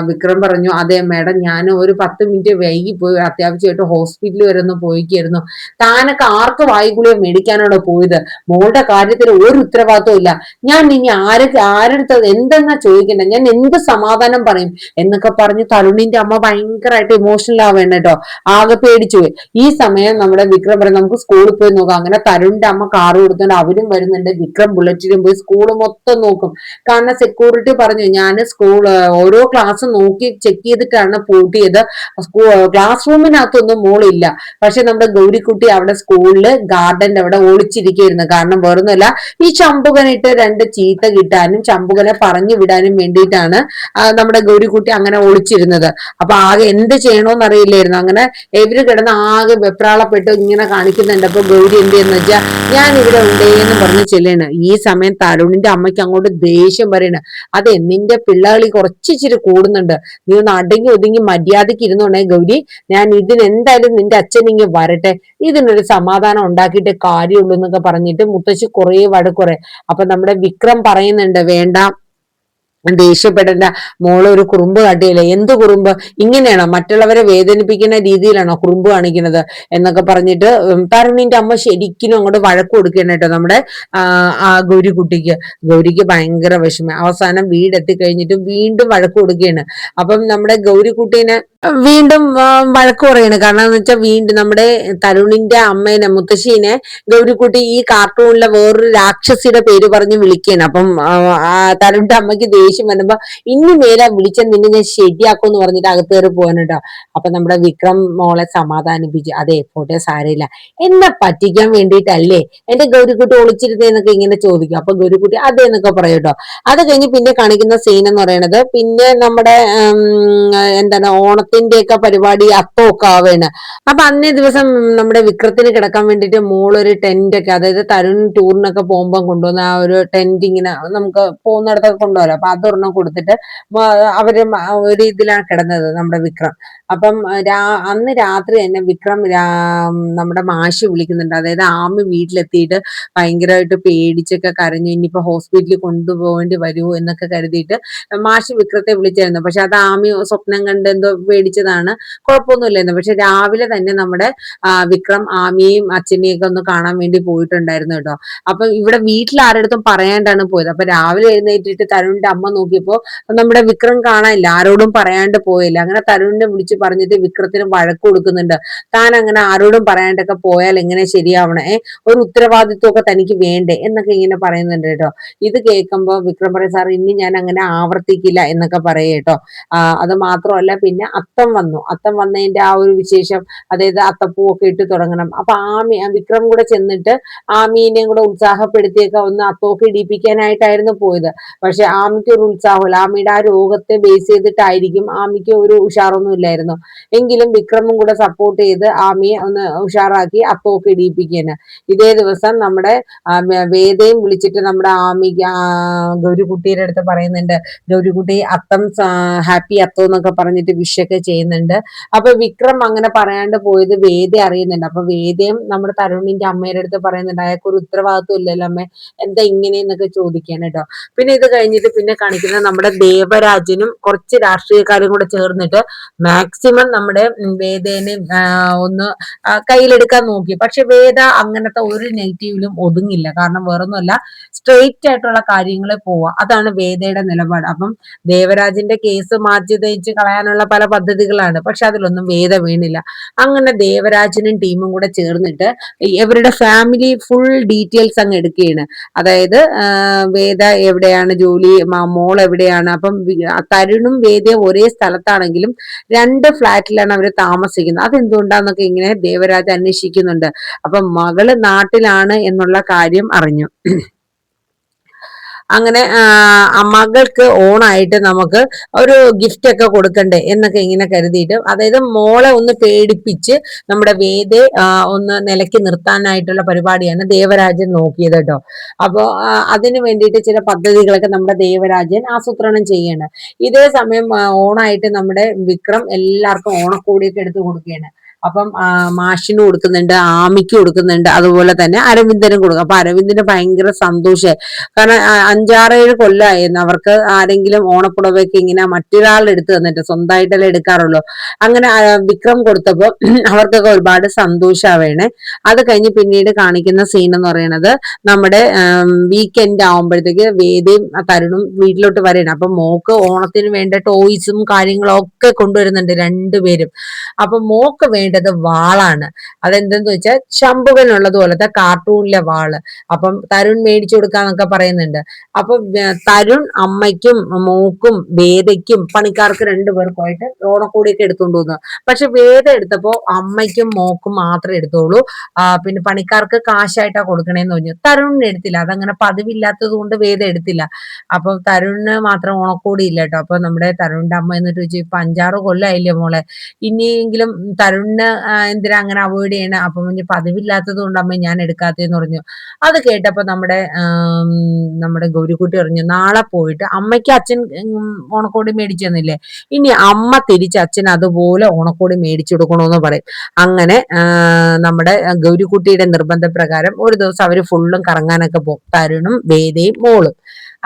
വിക്രം പറഞ്ഞു, അതെ മേഡം, ഞാൻ ഒരു 10 മിനിറ്റ് വൈകി പോയി, അത്യാവശ്യമായിട്ട് ഹോസ്പിറ്റലിൽ വരെ ഒന്ന് പോയിക്കായിരുന്നു. താനൊക്കെ ആർക്ക് വായിക്കുള്ളിയോ മേടിക്കാനാണോ പോയത്? മോളുടെ കാര്യത്തിൽ ഒരു ഉത്തരവാദിത്വം ഇല്ല. ഞാൻ ഇനി ആരെടുത്ത് എന്തെന്നാ ചോദിക്കണ്ട, ഞാൻ എന്ത് സമാധാനം പറയും എന്നൊക്കെ പറഞ്ഞ് തരുണിന്റെ അമ്മ ഭയങ്കരമായിട്ട് ഇമോഷണൽ ആവേണ്ട കേട്ടോ. ആകെ പേടിച്ചു പോയി. ഈ സമയം നമ്മുടെ വിക്രം പറയും, നമുക്ക് സ്കൂളിൽ പോയി നോക്കാം. അങ്ങനെ തരുണിന്റെ അമ്മ കാറ് കൊടുത്തോണ്ട് അവരും വരുന്നുണ്ട്. വിക്രം ബുള്ളറ്റിലും പോയി സ്കൂൾ മൊത്തം നോക്കും. കാരണം സെക്യൂരിറ്റി പറഞ്ഞു, ഞാൻ ഓരോ ക്ലാസ് നോക്കി ചെക്ക് ചെയ്തിട്ടാണ് പൂട്ടിയത്, ക്ലാസ് റൂമിനകത്തൊന്നും മോളില്ല. പക്ഷെ നമ്മുടെ ഗൗരിക്കുട്ടി അവിടെ സ്കൂളില് ഗാർഡന്റെ അവിടെ ഒളിച്ചിരിക്കുകയായിരുന്നു. കാരണം വേറൊന്നുമല്ല, ഈ ചമ്പുകനിട്ട് 2 ചീത്ത കിട്ടാനും ചമ്പുകനെ പറഞ്ഞു വിടാനും വേണ്ടിയിട്ടാണ് നമ്മുടെ ഗൗരിക്കുട്ടി അങ്ങനെ ഒളിച്ചിരുന്നത്. അപ്പൊ ആകെ എന്ത് ചെയ്യണോന്ന് അറിയില്ലായിരുന്നു. അങ്ങനെ ഇവര് കിടന്ന് ആകെ വെപ്രാളപ്പെട്ട് ഇങ്ങനെ കാണിക്കുന്നുണ്ട്. അപ്പൊ ഗൗരി എന്ത് ചെയ്യുന്ന വെച്ചാൽ, ഞാൻ ഇവിടെ ഉണ്ടേന്ന് പറഞ്ഞ് ചെല്ലാണ്. ഈ സമയം തരുണിന്റെ അമ്മയ്ക്ക് അങ്ങോട്ട് ദേഷ്യം പറയണ്, അതെ നിന്റെ പിള്ളകളി കുറച്ചിച്ചിരി കൂടുന്നുണ്ട്, നീ ഒന്ന് അടങ്ങി ഒതുങ്ങി മര്യാദയ്ക്ക് ഇരുന്നോണേ ഗൗരി, ഞാൻ ഇതിനെന്തായാലും നിന്റെ അച്ഛൻ ഇങ്ങ് വരട്ടെ, ഇതിനൊരു സമാധാനം ഉണ്ടാക്കിയിട്ട് കാര്യമുള്ളൂ എന്നൊക്കെ പറഞ്ഞിട്ട് മുത്തശ്ശി കുറേ വഴക്കുറേ. അപ്പൊ നമ്മുടെ വിക്രം പറയുന്നുണ്ട്, വേണ്ട ദേഷ്യപ്പെടേണ്ട, മോള് ഒരു കുറുമ്പ് കാട്ടിയില്ലേ. എന്ത് കുറുമ്പ്? ഇങ്ങനെയാണോ മറ്റുള്ളവരെ വേദനിപ്പിക്കുന്ന രീതിയിലാണോ കുറുമ്പ് കാണിക്കുന്നത് എന്നൊക്കെ പറഞ്ഞിട്ട് തരുണിന്റെ അമ്മ ശരിക്കും അങ്ങോട്ട് വഴക്ക് കൊടുക്കണം കേട്ടോ നമ്മുടെ ഗൗരിക്ക് ഭയങ്കര വിഷമം. അവസാനം വീടെത്തി കഴിഞ്ഞിട്ട് വീണ്ടും വഴക്ക് കൊടുക്കുകയാണ്. അപ്പം നമ്മുടെ ഗൗരിക്കുട്ടീനെ വീണ്ടും വഴക്ക് പറയാണ്. കാരണം എന്ന് വെച്ചാൽ വീണ്ടും നമ്മുടെ തരുണിന്റെ അമ്മേനെ, മുത്തശ്ശീനെ ഗൗരിക്കുട്ടി ഈ കാർട്ടൂണിലെ വേറൊരു രാക്ഷസിയുടെ പേര് പറഞ്ഞ് വിളിക്കുകയാണ്. അപ്പം തരുണിന്റെ അമ്മയ്ക്ക് ദേഷ്യം വരുമ്പോ, ഇനി മേലെ വിളിച്ച നിന്നെ ഞാൻ ശരിയാക്കും എന്ന് പറഞ്ഞിട്ട് അകത്ത് കയറി പോകാൻ കേട്ടോ. അപ്പൊ നമ്മുടെ വിക്രം മോളെ സമാധാനിപ്പിച്ചു, അതെ പോട്ടെ സാരമില്ല, എന്നെ പറ്റിക്കാൻ വേണ്ടിയിട്ടല്ലേ എന്റെ ഗൗരിക്കുട്ടി ഒളിച്ചിരുന്നേന്നൊക്കെ ഇങ്ങനെ ചോദിക്കും. അപ്പൊ ഗൗരിക്കുട്ടി അതേന്നൊക്കെ പറയും കേട്ടോ. അത് കഴിഞ്ഞ് പിന്നെ കാണിക്കുന്ന സീൻ എന്ന് പറയുന്നത്, പിന്നെ നമ്മുടെ എന്താണ് ഓണത്തിന്റെ ഒക്കെ പരിപാടി അത്തമൊക്കെ ആവേണ്. അപ്പൊ അന്നേ ദിവസം നമ്മുടെ വിക്രത്തിന് കിടക്കാൻ വേണ്ടിയിട്ട് മോളൊരു ടെന്റ് ഒക്കെ, അതായത് തരുൺ ടൂറിനൊക്കെ പോകുമ്പോൾ കൊണ്ടുവന്ന ആ ഒരു ടെന്റ് ഇങ്ങനെ നമുക്ക് പോകുന്നിടത്തൊക്കെ കൊണ്ടുപോകാലോ, അപ്പൊ രണ്ടാമത്തെ ഒരെണ്ണം കൊടുത്തിട്ട് അവര് ഒരു ഇതിലാണ് കിടന്നത് നമ്മുടെ വിക്രം. അപ്പം അന്ന് രാത്രി തന്നെ വിക്രം നമ്മുടെ മാഷ് വിളിക്കുന്നുണ്ട്. അതായത് ആമി വീട്ടിലെത്തിയിട്ട് ഭയങ്കരമായിട്ട് പേടിച്ചൊക്കെ കരഞ്ഞു, ഇനിയിപ്പോ ഹോസ്പിറ്റലിൽ കൊണ്ടുപോകേണ്ടി വരുമോ എന്നൊക്കെ കരുതിയിട്ട് മാഷ് വിക്രത്തെ വിളിച്ചായിരുന്നു. പക്ഷെ അത് ആമി സ്വപ്നം കണ്ട് എന്തോ പേടിച്ചതാണ്, കുഴപ്പമൊന്നുമില്ലായിരുന്നു. പക്ഷെ രാവിലെ തന്നെ നമ്മുടെ വിക്രം ആമിയെയും അച്ഛനെയും ഒക്കെ ഒന്ന് കാണാൻ വേണ്ടി പോയിട്ടുണ്ടായിരുന്നു കേട്ടോ. അപ്പൊ ഇവിടെ വീട്ടിൽ ആരുടെ പറയാണ്ടാണ് പോയത്. അപ്പൊ രാവിലെ എഴുന്നേറ്റിട്ട് തരുണിന്റെ അമ്മ നോക്കിയപ്പോ നമ്മുടെ വിക്രം കാണാനില്ല, ആരോടും പറയാണ്ട് പോയില്ല. അങ്ങനെ തരുണിനെ വിളിച്ച് പറഞ്ഞിട്ട് വിക്രത്തിന് വഴക്ക് കൊടുക്കുന്നുണ്ട്. താൻ അങ്ങനെ ആരോടും പറയാണ്ടൊക്കെ പോയാൽ എങ്ങനെ ശരിയാവണേ, ഒരു ഉത്തരവാദിത്വമൊക്കെ തനിക്ക് വേണ്ടേ എന്നൊക്കെ ഇങ്ങനെ പറയുന്നുണ്ട് കേട്ടോ. ഇത് കേൾക്കുമ്പോ വിക്രം പറയും, സാർ ഇനി ഞാൻ അങ്ങനെ ആവർത്തിക്കില്ല എന്നൊക്കെ പറയും കേട്ടോ. അത് മാത്രമല്ല, പിന്നെ അത്തം വന്നു. അത്തം വന്നതിന്റെ ആ ഒരു വിശേഷം, അതായത് അത്തപ്പൂവൊക്കെ ഇട്ട് തുടങ്ങണം. അപ്പൊ വിക്രം കൂടെ ചെന്നിട്ട് ആമീനെയും കൂടെ ഉത്സാഹപ്പെടുത്തിയൊക്കെ ഒന്ന് അത്തമൊക്കെ ഇടിപ്പിക്കാനായിട്ടായിരുന്നു പോയത്. പക്ഷെ ആമിക്ക് ഒരു ഉത്സാഹമില്ല. ആമിയുടെ ആ രോഗത്തെ ബേസ് ചെയ്തിട്ടായിരിക്കും ആമിക്ക് ഒരു ഉഷാറൊന്നും ഇല്ലായിരുന്നു. എങ്കിലും വിക്രമും കൂടെ സപ്പോർട്ട് ചെയ്ത് ആമിയെ ഒന്ന് ഉഷാറാക്കി അത്തമൊക്കെ ഇടിപ്പിക്കുകയാണ്. ഇതേ ദിവസം നമ്മുടെ വേദയും വിളിച്ചിട്ട് നമ്മുടെ ഗൗരിക്കുട്ടിയുടെ അടുത്ത് പറയുന്നുണ്ട്, ഗൗരിക്കുട്ടി അത്തം ഹാപ്പി അത്തം എന്നൊക്കെ പറഞ്ഞിട്ട് വിഷൊക്കെ ചെയ്യുന്നുണ്ട്. അപ്പൊ വിക്രം അങ്ങനെ പറയാണ്ട് പോയത് വേദ അറിയുന്നുണ്ട്. അപ്പൊ വേദയും നമ്മുടെ തരുണിന്റെ അമ്മയുടെ അടുത്ത് പറയുന്നുണ്ട്, അയാൾക്ക് ഒരു ഉത്തരവാദിത്വം ഇല്ലല്ലോ അമ്മ, എന്താ ഇങ്ങനെയെന്നൊക്കെ ചോദിക്കാൻ കേട്ടോ. പിന്നെ ഇത് കഴിഞ്ഞിട്ട് പിന്നെ കാണിക്കുന്നത് നമ്മുടെ ദേവരാജനും കുറച്ച് രാഷ്ട്രീയക്കാരും കൂടെ ചേർന്നിട്ട് മാക്സിമം നമ്മുടെ വേദേനെ ഒന്ന് കയ്യിലെടുക്കാൻ നോക്കി. പക്ഷെ വേദ അങ്ങനത്തെ ഒരു നെഗറ്റീവിലും ഒതുങ്ങില്ല. കാരണം വേറൊന്നുമല്ല, സ്ട്രെയിറ്റ് ആയിട്ടുള്ള കാര്യങ്ങളെ പോവാ, അതാണ് വേദയുടെ നിലപാട്. അപ്പം ദേവരാജിന്റെ കേസ് മാറ്റി തേച്ച് കളയാനുള്ള പല പദ്ധതികളാണ്, പക്ഷെ അതിലൊന്നും വേദ വീണില്ല. അങ്ങനെ ദേവരാജനും ടീമും കൂടെ ചേർന്നിട്ട് ഇവരുടെ ഫാമിലി ഫുൾ ഡീറ്റെയിൽസ് അങ്ങ് എടുക്കുകയാണ്. അതായത് വേദ എവിടെയാണ് ജോലി, മോൾ എവിടെയാണ്. അപ്പം തരുണും വേദയും ഒരേ സ്ഥലത്താണെങ്കിലും രണ്ട് ഫ്ലാറ്റിലാണ് അവർ താമസിക്കുന്നത്. അതെന്തുകൊണ്ടാന്നൊക്കെ ഇങ്ങനെ ദേവരാജ് അന്വേഷിക്കുന്നുണ്ട്. അപ്പൊ മകള് നാട്ടിലാണ് എന്നുള്ള കാര്യം അറിഞ്ഞു. അങ്ങനെ മകൾക്ക് ഓണായിട്ട് നമുക്ക് ഒരു ഗിഫ്റ്റ് ഒക്കെ കൊടുക്കണ്ടേ എന്നൊക്കെ ഇങ്ങനെ കരുതിയിട്ട്, അതായത് മോളെ ഒന്ന് പേടിപ്പിച്ച് നമ്മുടെ വേദയെ ഒന്ന് നിലയ്ക്ക് നിർത്താനായിട്ടുള്ള പരിപാടിയാണ് ദേവരാജൻ നോക്കിയത് കേട്ടോ. അപ്പോ അതിന് വേണ്ടിയിട്ട് ചില പദ്ധതികളൊക്കെ നമ്മുടെ ദേവരാജൻ ആസൂത്രണം ചെയ്യണം. ഇതേ സമയം ഓണായിട്ട് നമ്മുടെ വിക്രം എല്ലാവർക്കും ഓണക്കോടിയൊക്കെ എടുത്തു കൊടുക്കുകയാണ്. അപ്പം മാഷിന് കൊടുക്കുന്നുണ്ട്, ആമിക്ക് കൊടുക്കുന്നുണ്ട്, അതുപോലെ തന്നെ അരവിന്ദനും കൊടുക്കും. അപ്പൊ അരവിന്ദന് ഭയങ്കര സന്തോഷമായി. കാരണം 5-6-7 കൊല്ലമായിരുന്നു അവർക്ക് ആരെങ്കിലും ഓണപ്പുടവയ്ക്ക് ഇങ്ങനെ മറ്റൊരാളുടെ എടുത്ത് തന്നിട്ട്, സ്വന്തമായിട്ടല്ലേ എടുക്കാറുള്ളൂ. അങ്ങനെ വിക്രം കൊടുത്തപ്പോ അവർക്കൊക്കെ ഒരുപാട് സന്തോഷാവേണേ. അത് കഴിഞ്ഞ് പിന്നീട് കാണിക്കുന്ന സീൻ എന്ന് പറയുന്നത് നമ്മുടെ വീക്കെൻഡ് ആവുമ്പോഴത്തേക്ക് വേദയും തരുണും വീട്ടിലോട്ട് വരണം. അപ്പൊ മോക്ക് ഓണത്തിന് വേണ്ട ടോയ്സും കാര്യങ്ങളും ഒക്കെ കൊണ്ടുവരുന്നുണ്ട് രണ്ടുപേരും. അപ്പൊ മോക്ക് വേണ്ടത് വാളാണ്. അതെന്തെന്ന് വെച്ചാൽ ശംഭുകനുള്ളത് പോലത്തെ കാർട്ടൂണിലെ വാള്. അപ്പം തരുൺ മേടിച്ചു കൊടുക്കാന്നൊക്കെ പറയുന്നുണ്ട്. അപ്പൊ തരുൺ അമ്മയ്ക്കും മോക്കും വേദയ്ക്കും പണിക്കാർക്ക് 2 പേർക്കുമായിട്ട് ഓണക്കോടിയൊക്കെ എടുത്തുകൊണ്ട് വന്നു. പക്ഷെ വേദ എടുത്തപ്പോ അമ്മയ്ക്കും മോക്കും മാത്രമേ എടുത്തോളൂ. പിന്നെ പണിക്കാർക്ക് കാശായിട്ടാ കൊടുക്കണേന്ന് പറഞ്ഞു. തരുണിന് എടുത്തില്ല. അതങ്ങനെ പതിവില്ലാത്തത് കൊണ്ട് വേദ എടുത്തില്ല. അപ്പൊ തരുണിന് മാത്രം ഓണക്കോടി ഇല്ല കേട്ടോ. അപ്പൊ നമ്മുടെ തരുണിന്റെ അമ്മ എന്നിട്ട് ചോദിച്ചു, ഇപ്പൊ 5-6 കൊല്ലമായില്ലേ മോളെ, ഇനിയെങ്കിലും തരുണിന് എന്തിനാ അങ്ങനെ അവോയ്ഡ് ചെയ്യണേ? അപ്പൊ പതിവില്ലാത്തത് കൊണ്ട് അമ്മ ഞാൻ എടുക്കാത്തേന്ന് പറഞ്ഞു. അത് കേട്ടപ്പോ നമ്മുടെ ഗൗരിക്കുട്ടി പറഞ്ഞു, നാളെ പോയിട്ട് അമ്മയ്ക്ക് അച്ഛൻ ഓണക്കോടി മേടിച്ചു തന്നില്ലേ, ഇനി അമ്മ തിരിച്ച് അച്ഛൻ അതുപോലെ ഓണക്കോടി മേടിച്ചു കൊടുക്കണമെന്ന് പറയും. അങ്ങനെ നമ്മുടെ ഗൗരിക്കുട്ടിയുടെ നിർബന്ധപ്രകാരം ഒരു ദിവസം അവര് ഫുള്ളും കറങ്ങാനൊക്കെ പോകും, തരുണും വേദയും മോളും.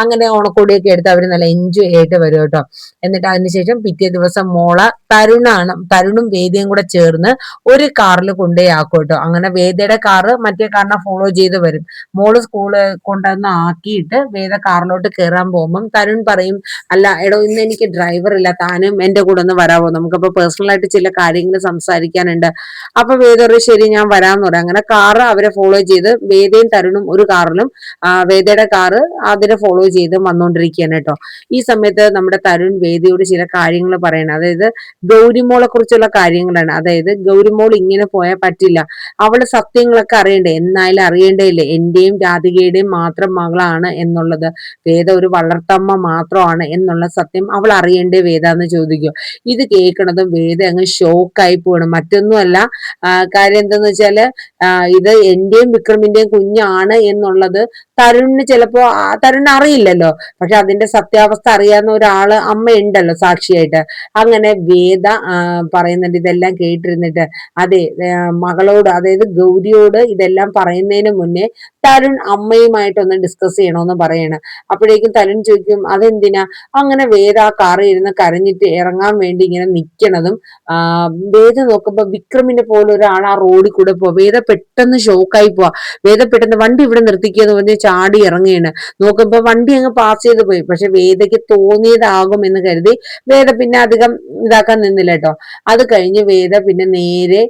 അങ്ങനെ ഓണക്കോടിയൊക്കെ എടുത്ത് അവർ നല്ല എൻജോയ് ആയിട്ട് വരും കേട്ടോ. എന്നിട്ട് അതിനുശേഷം പിറ്റേ ദിവസം മോള തരുണും വേദയും കൂടെ ചേർന്ന് ഒരു കാറിൽ കൊണ്ടുപോയി ആക്കും കേട്ടോ. അങ്ങനെ വേദയുടെ കാറ് മറ്റേ കാറിനെ ഫോളോ ചെയ്ത് വരും. മോള് സ്കൂള് കൊണ്ടുവന്ന് ആക്കിയിട്ട് വേദ കാറിലോട്ട് കയറാൻ പോകുമ്പം തരുൺ പറയും, അല്ല എടോ ഇന്ന് എനിക്ക് ഡ്രൈവർ ഇല്ല, താനും എന്റെ കൂടെ ഒന്ന് വരാമോ, നമുക്കപ്പോ പേഴ്സണൽ ആയിട്ട് ചില കാര്യങ്ങൾ സംസാരിക്കാനുണ്ട്. അപ്പൊ വേദ പറയും ശരി ഞാൻ വരാന്ന് പറയും. അങ്ങനെ കാറ് അവരെ ഫോളോ ചെയ്ത് വേദയും തരുണും ഒരു കാറിലും വേദയുടെ കാറ് അതിനെ ഫോളോ ചെയ്ത് വന്നുകൊണ്ടിരിക്കുകയാണ് കേട്ടോ. ഈ സമയത്ത് നമ്മുടെ തരുൺ വേദിയോട് ചില കാര്യങ്ങൾ പറയണം. അതായത് ഗൗരിമോളെ കുറിച്ചുള്ള കാര്യങ്ങളാണ്. അതായത് ഗൗരിമോൾ ഇങ്ങനെ പോയാൽ പറ്റില്ല, അവള് സത്യങ്ങളൊക്കെ അറിയണ്ടേ, എന്നായാലും അറിയേണ്ടേയില്ലേ, എന്റെയും രാധികയുടെയും മാത്രം മകളാണ് എന്നുള്ളത്, വേദ ഒരു വളർത്തമ്മ മാത്രമാണ് എന്നുള്ള സത്യം അവൾ അറിയണ്ടേ വേദ എന്ന് ചോദിക്കും. ഇത് കേൾക്കണതും വേദ അങ്ങ് ഷോക്കായി പോകണം. മറ്റൊന്നുമല്ല, കാര്യം എന്താന്ന് വെച്ചാല് ഇത് എന്റെയും വിക്രമിന്റെയും കുഞ്ഞാണ് എന്നുള്ളത് തരുണിന് ചിലപ്പോ തരുണിന് അറിയില്ല. അറിയില്ലല്ലോ. പക്ഷെ അതിന്റെ സത്യാവസ്ഥ അറിയാവുന്ന ഒരാള് അമ്മയുണ്ടല്ലോ സാക്ഷിയായിട്ട്. അങ്ങനെ വേദ പറയുന്നുണ്ട് ഇതെല്ലാം കേട്ടിരുന്നിട്ട്, അതെ മകളോട് അതായത് ഗൗരിയോട് ഇതെല്ലാം പറയുന്നതിന് മുന്നേ തരുൺ അമ്മയുമായിട്ടൊന്ന് ഡിസ്കസ് ചെയ്യണമെന്ന് പറയാണ്. അപ്പോഴേക്കും തരുൺ ചോദിക്കും അതെന്തിനാ അങ്ങനെ വേദ ആ കാറിൽ ഇരുന്ന് കരഞ്ഞിട്ട് ഇറങ്ങാൻ വേണ്ടി ഇങ്ങനെ നിക്കണതും. വേദ നോക്കുമ്പോ വിക്രമിനെ പോലെ ഒരാൾ ആ റോഡിൽ കൂടെ പോവാ. വേദ പെട്ടെന്ന് ഷോക്കായി പോവാ. വേദ പെട്ടെന്ന് വണ്ടി ഇവിടെ നിർത്തിക്കുകയെന്ന് പറഞ്ഞ് ചാടി ഇറങ്ങുകയാണ്. നോക്കുമ്പോ വണ്ടി അങ്ങ് പാസ് ചെയ്ത് പോയി. പക്ഷെ വേദയ്ക്ക് തോന്നിയതാകും എന്ന് കരുതി വേദ പിന്നെ അധികം ഇതാക്കാൻ നിന്നില്ല കേട്ടോ. അത് കഴിഞ്ഞ് വേദ പിന്നെ നേരെ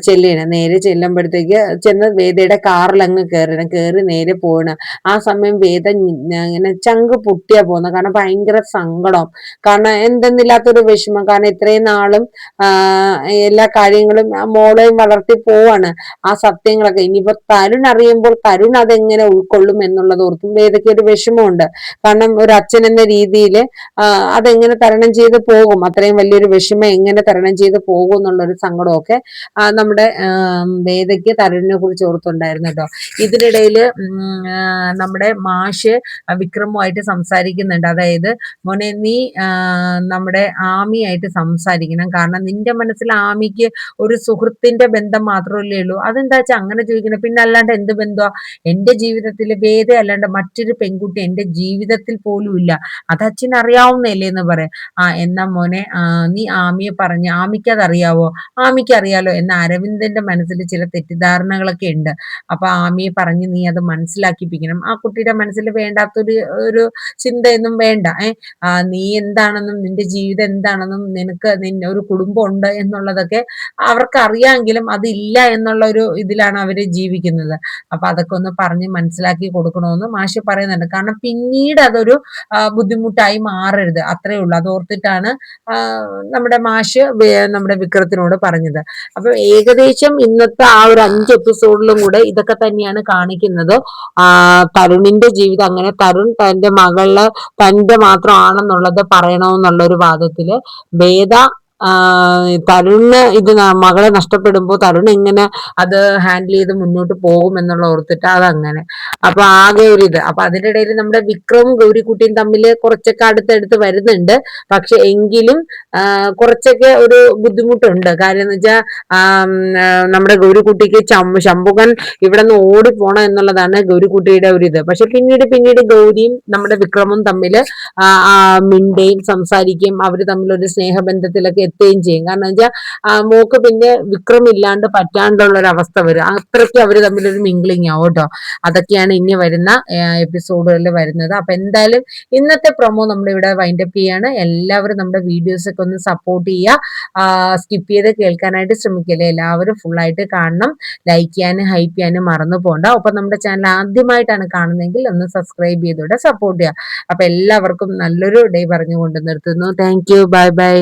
ചെല്ലുകയാണ്. നേരെ ചെല്ലുമ്പോഴത്തേക്ക് ചെന്ന് വേദയുടെ കാറിൽ അങ്ങ് കയറണം. കയറി നേരെ പോകണം. ആ സമയം വേദ ഇങ്ങനെ ചങ്ക് പൊട്ടിയാ പോകുന്നത്. കാരണം ഭയങ്കര സങ്കടം. കാരണം എന്തെന്നില്ലാത്തൊരു വിഷമം. കാരണം ഇത്രയും നാളും എല്ലാ കാര്യങ്ങളും മോളെയും വളർത്തി പോവാണ്. ആ സത്യങ്ങളൊക്കെ ഇനിയിപ്പോ തരുൺ അറിയുമ്പോൾ തരുൺ അതെങ്ങനെ ഉൾക്കൊള്ളും എന്നുള്ളത് ഓർക്കും വേദയ്ക്ക് ഒരു വിഷമമുണ്ട്. കാരണം ഒരു അച്ഛൻ എന്ന രീതിയിൽ അതെങ്ങനെ തരണം ചെയ്ത് പോകും, അത്രയും വലിയൊരു വിഷമം എങ്ങനെ തരണം ചെയ്ത് പോകും എന്നുള്ളൊരു സങ്കടമൊക്കെ നമ്മുടെ വേദയ്ക്ക് തരുണിനെ കുറിച്ച് ഓർത്തുണ്ടായിരുന്നു കേട്ടോ. ഇതിനിടയിൽ നമ്മുടെ മാഷ് വിക്രമുമായിട്ട് സംസാരിക്കുന്നുണ്ട്. അതായത് മോനെ നീ നമ്മുടെ ആമിയായിട്ട് സംസാരിക്കണം. കാരണം നിന്റെ മനസ്സിൽ ആമിക്ക് ഒരു സുഹൃത്തിന്റെ ബന്ധം മാത്രമല്ലേ ഉള്ളൂ. അതെന്താ വെച്ചാൽ അങ്ങനെ ചോദിക്കണം. പിന്നെ അല്ലാണ്ട് എന്ത് ബന്ധമാ? എന്റെ ജീവിതത്തിൽ വേദ അല്ലാണ്ട് മറ്റൊരു പെൺകുട്ടി എന്റെ ജീവിതത്തിൽ പോലും ഇല്ല. അത് അച്ഛൻ അറിയാവുന്നല്ലേ എന്ന് പറയാം. എന്നാ മോനെ നീ ആമിയെ പറഞ്ഞ് ആമിക്ക് അതറിയാവോ? ആമിക്ക് അറിയാലോ എന്ന അരവിന്ദന്റെ മനസ്സിൽ ചില തെറ്റിദ്ധാരണകളൊക്കെ ഉണ്ട്. അപ്പൊ ആമിയെ പറഞ്ഞ് നീ അത് മനസ്സിലാക്കിപ്പിക്കണം. ആ കുട്ടിയുടെ മനസ്സിൽ വേണ്ടാത്തൊരു ഒരു ചിന്തയൊന്നും വേണ്ട. നീ എന്താണെന്നും നിന്റെ ജീവിതം എന്താണെന്നും നിനക്ക് ഒരു കുടുംബം ഉണ്ട് എന്നുള്ളതൊക്കെ അവർക്ക് അറിയാമെങ്കിലും അതില്ല എന്നുള്ള ഒരു ഇതിലാണ് അവര് ജീവിക്കുന്നത്. അപ്പൊ അതൊക്കെ ഒന്ന് പറഞ്ഞ് മനസ്സിലാക്കി കൊടുക്കണമെന്ന് മാഷി പറയുന്നുണ്ട്. കാരണം പിന്നീട് അതൊരു ബുദ്ധിമുട്ടായി മാറരുത്, അത്രേ ഉള്ളൂ. അത് ഓർത്തിട്ടാണ് നമ്മുടെ മാഷ് നമ്മുടെ വിക്രത്തിനോട് പറഞ്ഞത്. അപ്പൊ ഏകദേശം ഇന്നത്തെ ആ ഒരു 5 എപ്പിസോഡിലും കൂടെ ഇതൊക്കെ തന്നെയാണ് കാണിക്കുന്നത്. തരുണിന്റെ ജീവിതം. അങ്ങനെ തരുൺ തന്റെ മകള് തന്റെ മാത്രമാണെന്നുള്ളത് പറയണമെന്നുള്ള ഒരു വാദത്തില് വേദ തരുണിന് ഇത് മകളെ നഷ്ടപ്പെടുമ്പോൾ തരുൺ എങ്ങനെ അത് ഹാൻഡിൽ ചെയ്ത് മുന്നോട്ട് പോകും എന്നുള്ള ഓർത്തിട്ട് അതങ്ങനെ. അപ്പൊ ആകെ ഒരു ഇത്. അപ്പൊ അതിനിടയിൽ നമ്മുടെ വിക്രമും ഗൗരിക്കുട്ടിയും തമ്മിൽ കുറച്ചൊക്കെ അടുത്തടുത്ത് വരുന്നുണ്ട്. പക്ഷെ എങ്കിലും കുറച്ചൊക്കെ ഒരു ബുദ്ധിമുട്ടുണ്ട്. കാര്യം എന്ന് വെച്ചാൽ നമ്മുടെ ഗൗരിക്കുട്ടിക്ക് ശംഭുകൻ ഇവിടെ നിന്ന് ഓടിപ്പോണം എന്നുള്ളതാണ് ഗൗരിക്കുട്ടിയുടെ ഒരു ഇത്. പക്ഷെ പിന്നീട് ഗൗരിയും നമ്മുടെ വിക്രമും തമ്മിൽ മിണ്ടുകയും സംസാരിക്കുകയും അവര് തമ്മിലൊരു സ്നേഹബന്ധത്തിലൊക്കെ എത്തുകയും ചെയ്യും. കാരണം വെച്ചാൽ മോക്ക് പിന്നെ വിക്രം ഇല്ലാണ്ട് പറ്റാണ്ടുള്ള ഒരു അവസ്ഥ വരും. അത്രയ്ക്ക് അവര് തമ്മിലൊരു മിംഗ്ലിങ് ആവും കേട്ടോ. അതൊക്കെയാണ് ഇനി വരുന്ന എപ്പിസോഡുകളിൽ വരുന്നത്. അപ്പൊ എന്തായാലും ഇന്നത്തെ പ്രൊമോ നമ്മളിവിടെ വൈൻഡപ്പ് ചെയ്യാണ്. എല്ലാവരും നമ്മുടെ വീഡിയോസ് ഒക്കെ ഒന്ന് സപ്പോർട്ട് ചെയ്യുക. സ്കിപ്പ് ചെയ്ത് കേൾക്കാനായിട്ട് ശ്രമിക്കല്ലേ. എല്ലാവരും ഫുള്ളായിട്ട് കാണണം. ലൈക്ക് ചെയ്യാനും ഹൈപ്പ് ചെയ്യാനും മറന്നു പോകണ്ട. ഒപ്പം നമ്മുടെ ചാനൽ ആദ്യമായിട്ടാണ് കാണുന്നതെങ്കിൽ ഒന്ന് സബ്സ്ക്രൈബ് ചെയ്തോടെ സപ്പോർട്ട് ചെയ്യുക. അപ്പൊ എല്ലാവർക്കും നല്ലൊരു ഡേ പറഞ്ഞുകൊണ്ട് നിർത്തുന്നു. Thank you. Bye bye.